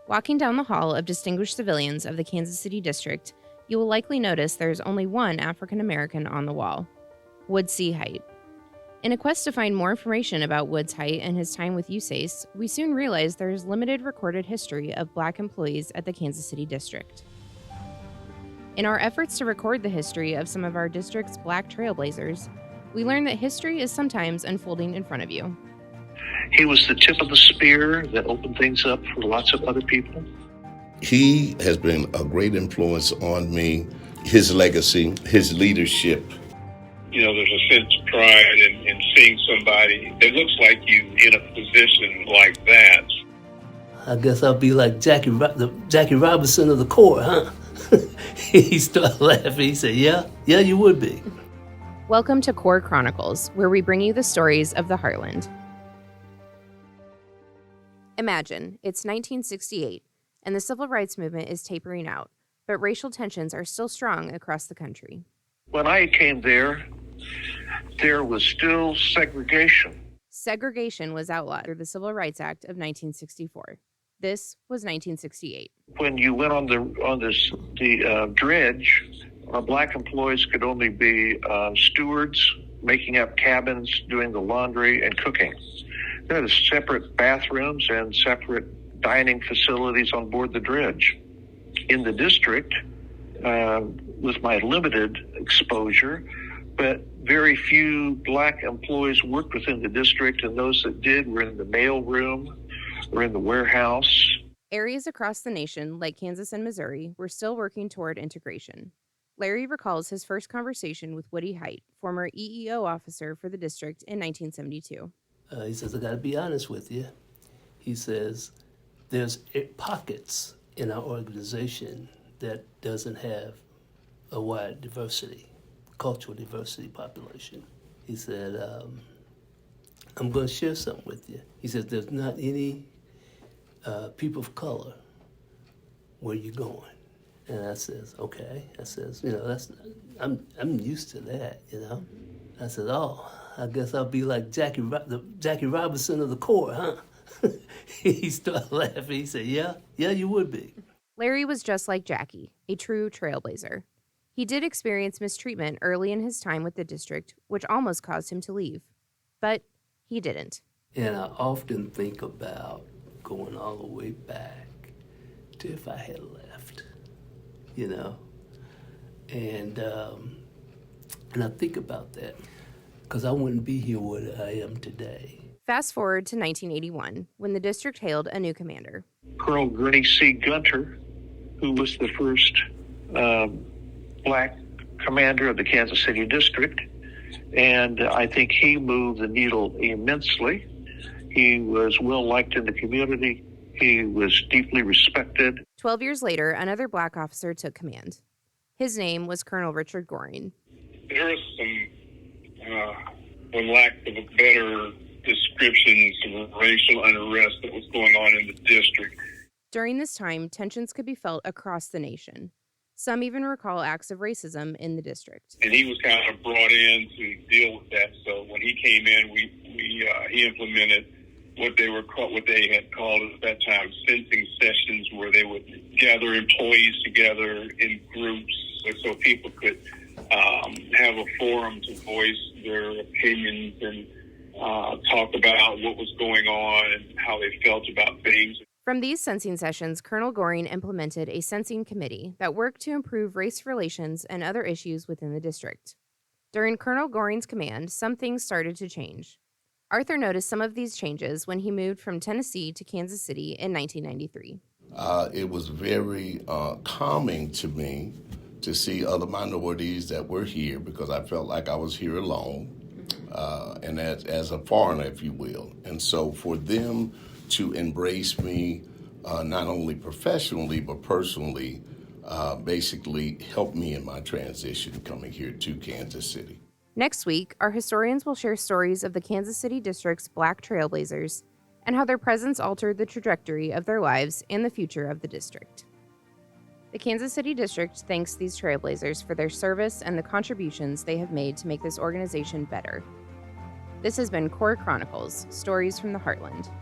Walking down the hall of distinguished civilians of the Kansas City District, you will likely notice there's only one African American on the wall, Woods Hight. In a quest to find more information about Woods Hight and his time with USACE, we soon realized there is limited recorded history of Black employees at the Kansas City District. In our efforts to record the history of some of our district's Black trailblazers, we learned that history is sometimes unfolding in front of you. He was the tip of the spear that opened things up for lots of other people. He has been a great influence on me, his legacy, his leadership. You know, there's a sense of pride in seeing somebody that looks like you in a position like that. I guess I'll be like Jackie Robinson of the Corps, huh? He started laughing. He said, yeah, you would be. Welcome to Corps Chronicles, where we bring you the stories of the Heartland. Imagine, it's 1968, and the civil rights movement is tapering out, but racial tensions are still strong across the country. When I came there was still segregation. Segregation was outlawed through the Civil Rights Act of 1964. This was 1968. When you went on the dredge, Black employees could only be stewards, making up cabins, doing the laundry and cooking. There are separate bathrooms and separate dining facilities on board the dredge. In the district, with my limited exposure, but very few Black employees worked within the district, and those that did were in the mail room or in the warehouse. Areas across the nation, like Kansas and Missouri, were still working toward integration. Larry recalls his first conversation with Woods Hight, former EEO officer for the district, in 1972. He says, I got to be honest with you. He says, there's pockets in our organization that doesn't have a wide diversity, cultural diversity population. He said, I'm going to share something with you. He says, there's not any people of color where you're going. And I says, okay. I says, I'm used to that, you know. I said, oh, I guess I'll be like Jackie Robinson of the Corps, huh? He started laughing. He said, yeah, you would be. Larry was just like Jackie, a true trailblazer. He did experience mistreatment early in his time with the district, which almost caused him to leave. But he didn't. And I often think about going all the way back to if I had left, you know. And I think about that because I wouldn't be here where I am today. Fast forward to 1981, when the district hailed a new commander. Colonel Gurney C. Gunter, who was the first Black commander of the Kansas City District, and I think he moved the needle immensely. He was well-liked in the community. He was deeply respected. 12 years later, another Black officer took command. His name was Colonel Richard Goring. There was some, for lack of a better description, some racial unrest that was going on in the district. During this time, tensions could be felt across the nation. Some even recall acts of racism in the district. And he was kind of brought in to deal with that. So when he came in, he implemented what they had called at that time sensing sessions, where they would gather employees together in groups so people could have a forum to voice their opinions and talk about what was going on and how they felt about things. From these sensing sessions, Colonel Goring implemented a sensing committee that worked to improve race relations and other issues within the district. During Colonel Goring's command, some things started to change. Arthur noticed some of these changes when he moved from Tennessee to Kansas City in 1993. It was very calming to me to see other minorities that were here, because I felt like I was here alone, and as a foreigner, if you will. And so for them to embrace me, not only professionally, but personally, basically helped me in my transition coming here to Kansas City. Next week, our historians will share stories of the Kansas City District's Black trailblazers and how their presence altered the trajectory of their lives and the future of the district. The Kansas City District thanks these trailblazers for their service and the contributions they have made to make this organization better. This has been Corps Chronicles, Stories from the Heartland.